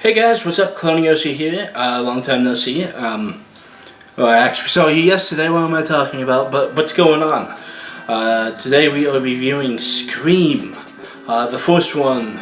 Hey guys, what's up? CloneYoshi here. Long time no see. Well, I actually saw you yesterday. What am I talking about? But what's going on? Today we are reviewing Scream, the first one.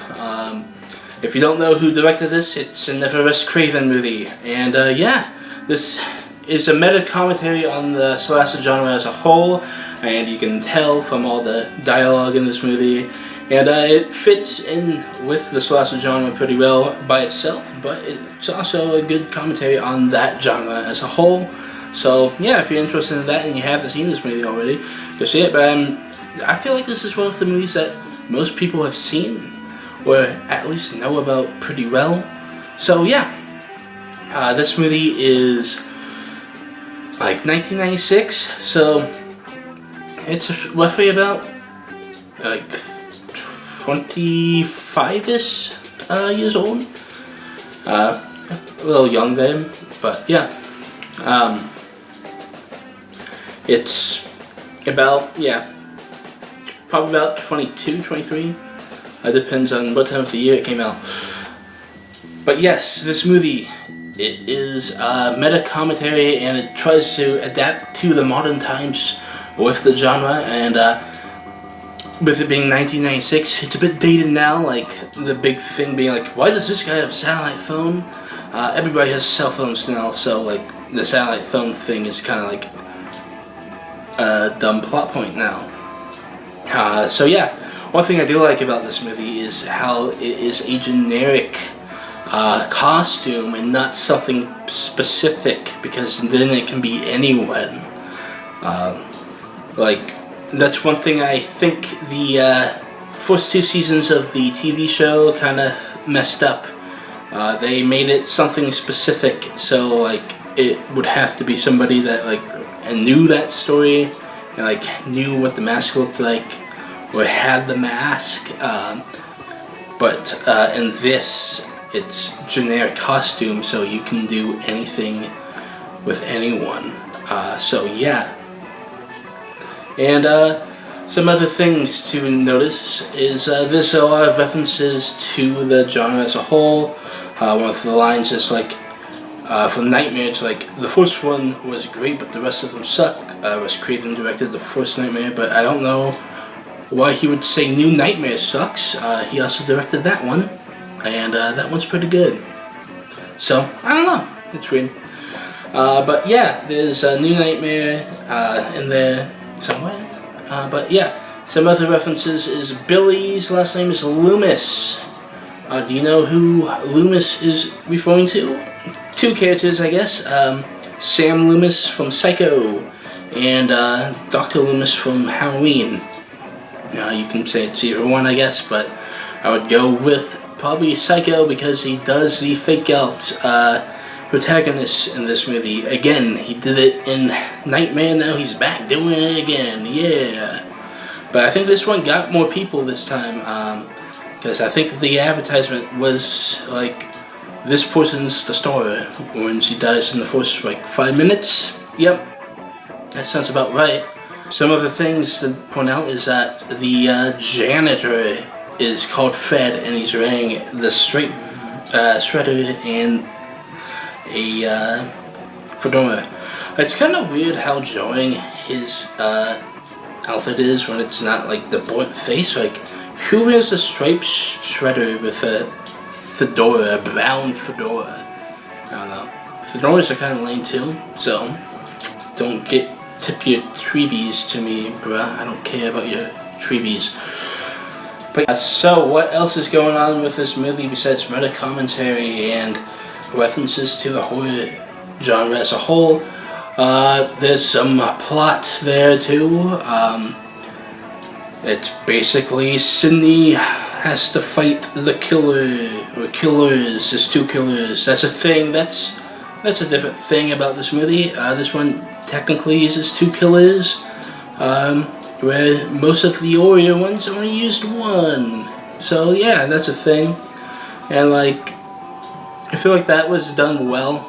If you don't know who directed this, it's another Wes Craven movie. And yeah, this is a meta commentary on the slasher genre as a whole, and you can tell from all the dialogue in this movie. And it fits in with the slasher genre pretty well by itself, but it's also a good commentary on that genre as a whole. So yeah, if you're interested in that and you haven't seen this movie already, go see it. But I feel like this is one of the movies that most people have seen, or at least know about pretty well. So yeah, this movie is like 1996, so it's roughly about like 25-ish years old. A little young then, but yeah. It's about, probably about 22, 23. It depends on what time of the year it came out. But yes, this movie, it is a meta commentary, and it tries to adapt to the modern times with the genre, and with it being 1996, it's a bit dated now, like the big thing being like, why does this guy have a satellite phone? Everybody has cell phones now, so like the satellite phone thing is kind of like a dumb plot point now. So yeah, one thing I do like about this movie is how it is a generic costume and not something specific, because then it can be anyone. That's one thing I think the first two seasons of the TV show kind of messed up. They made it something specific, so like it would have to be somebody that like knew that story and like knew what the mask looked like or had the mask. But in this, it's generic costume, so you can do anything with anyone. So yeah. And some other things to notice is there's a lot of references to the genre as a whole. One of the lines is like, from Nightmare, it's like, the first one was great, but the rest of them suck. Wes Craven directed the first Nightmare, but I don't know why he would say New Nightmare sucks. He also directed that one, and that one's pretty good. So, I don't know. It's weird. But yeah, there's a New Nightmare in there somewhere. But yeah, some other references is Billy's last name is Loomis. Do you know who Loomis is referring to? Two characters, I guess. Sam Loomis from Psycho and Dr. Loomis from Halloween. You can say it's either one, I guess, but I would go with probably Psycho because he does the fake out protagonist in this movie. Again, he did it in Nightmare, now he's back doing it again, yeah. But I think this one got more people this time, because I think the advertisement was like, this person's the star when she dies in the first like 5 minutes. Yep, that sounds about right. Some other things to point out is that the janitor is called Fred, and he's wearing the straight sweater and a fedora. It's kind of weird how jarring his outfit is when it's not like the burnt face. Like, who wears a striped shredder with a fedora, a brown fedora? I don't know. Fedoras are kind of lame too, so don't tip your treebies to me, bruh. I don't care about your treebies. But so, what else is going on with this movie besides meta commentary and references to the horror genre as a whole? There's some plot there too. It's basically Sidney has to fight the killer, or killers. There's two killers. That's a thing. That's a different thing about this movie. This one technically uses two killers, where most of the earlier ones only used one. So yeah, that's a thing. And like, I feel like that was done well.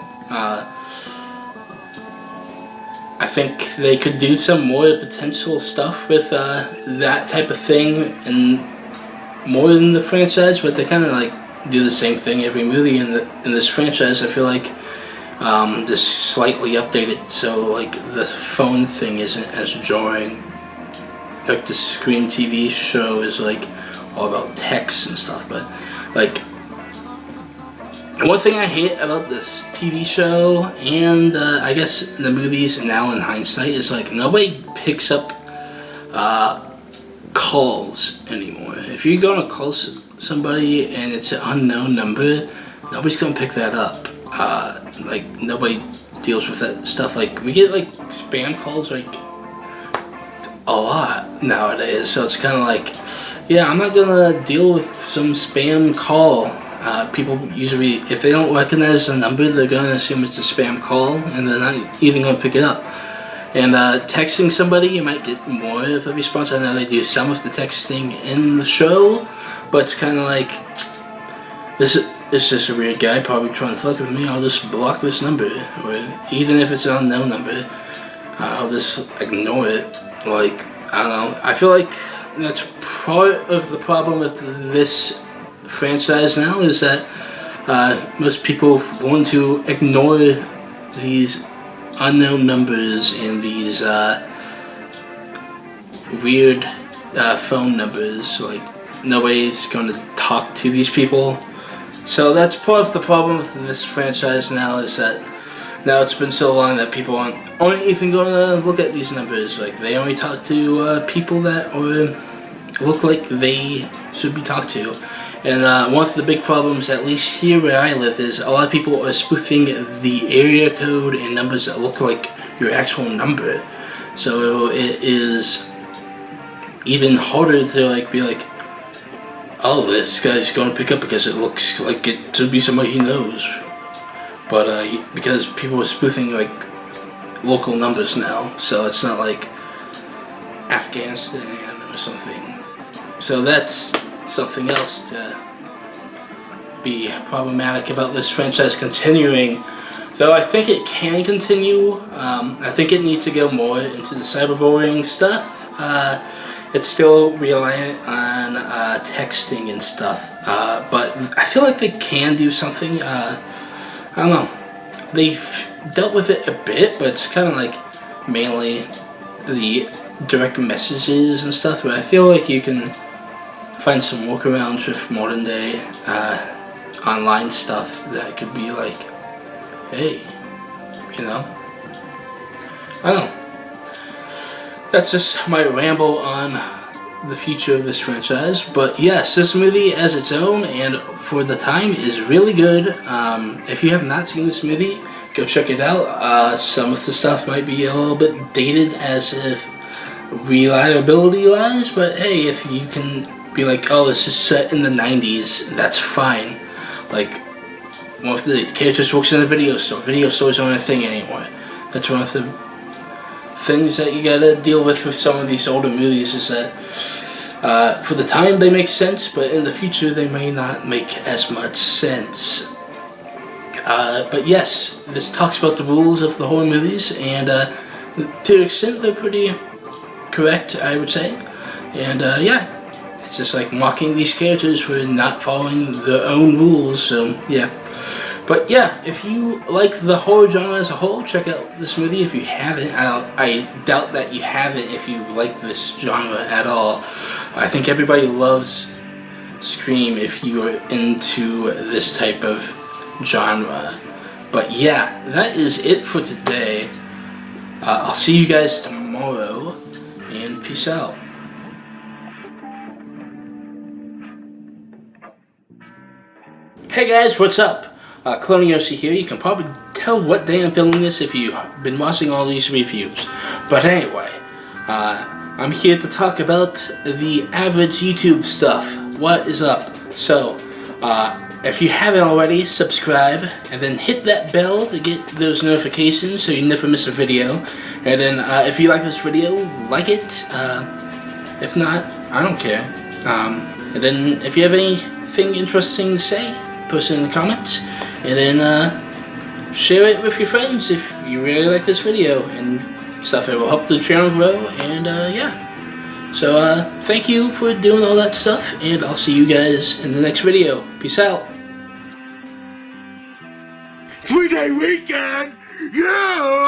I think they could do some more potential stuff with that type of thing and more in the franchise, but they kind of like do the same thing every movie in this franchise. I feel like this slightly updated, so like the phone thing isn't as jarring. Like the Scream TV show is like all about text and stuff, but like one thing I hate about this TV show and I guess the movies now in hindsight is like nobody picks up calls anymore. If you're gonna call somebody and it's an unknown number, nobody's gonna pick that up. Like nobody deals with that stuff. Like we get like spam calls like a lot nowadays, so it's kind of like, yeah, I'm not gonna deal with some spam call. People usually, if they don't recognize the number, they're gonna assume it's a spam call, and they're not even gonna pick it up. And texting somebody, you might get more of a response. I know they do some of the texting in the show, but it's kind of like, this is just a weird guy probably trying to fuck with me. I'll just block this number, or even if it's an unknown number, I'll just ignore it. Like, I don't know. I feel like that's part of the problem with this franchise now, is that most people want to ignore these unknown numbers and these weird phone numbers. Like, nobody's going to talk to these people. So that's part of the problem with this franchise now, is that now it's been so long that people aren't even going to look at these numbers. Like, they only talk to people that look like they should be talked to. And one of the big problems, at least here where I live, is a lot of people are spoofing the area code and numbers that look like your actual number. So it is even harder to like be like, oh, this guy's going to pick up because it looks like it should be somebody he knows. But because people are spoofing like local numbers now, so it's not like Afghanistan or something. So that's something else to be problematic about this franchise continuing. Though I think it can continue. I think it needs to go more into the cyberbullying stuff. It's still reliant on texting and stuff. But I feel like they can do something. I don't know. They've dealt with it a bit, but it's kind of like mainly the direct messages and stuff. But I feel like you can find some workarounds with modern day online stuff that could be like, hey, you know, I don't know. That's just my ramble on the future of this franchise. But yes, this movie as its own and for the time is really good. If you have not seen this movie, go check it out. Some of the stuff might be a little bit dated as if reliability wise, but hey, if you can be like, oh, this is set in the 90s, that's fine. Like, one of the characters works in a video store. Video stores aren't a thing anymore. That's one of the things that you gotta deal with some of these older movies, is that for the time they make sense, but in the future they may not make as much sense. But yes, this talks about the rules of the horror movies, and to an extent they're pretty correct, I would say. And yeah, it's just like mocking these characters for not following their own rules, so yeah. But yeah, if you like the horror genre as a whole, check out this movie. If you haven't, I doubt that you haven't if you like this genre at all. I think everybody loves Scream if you are into this type of genre. But yeah, that is it for today. I'll see you guys tomorrow, and peace out. Hey guys, what's up? CloneYoshi here. You can probably tell what day I'm filming this if you've been watching all these reviews. But anyway, I'm here to talk about the average YouTube stuff. What is up? So, if you haven't already, subscribe and then hit that bell to get those notifications so you never miss a video. And then if you like this video, like it. If not, I don't care. And then if you have anything interesting to say, post it in the comments. And then share it with your friends if you really like this video and stuff. It will help the channel grow, and yeah. So thank you for doing all that stuff, and I'll see you guys in the next video. Peace out. 3-day weekend. Yeah.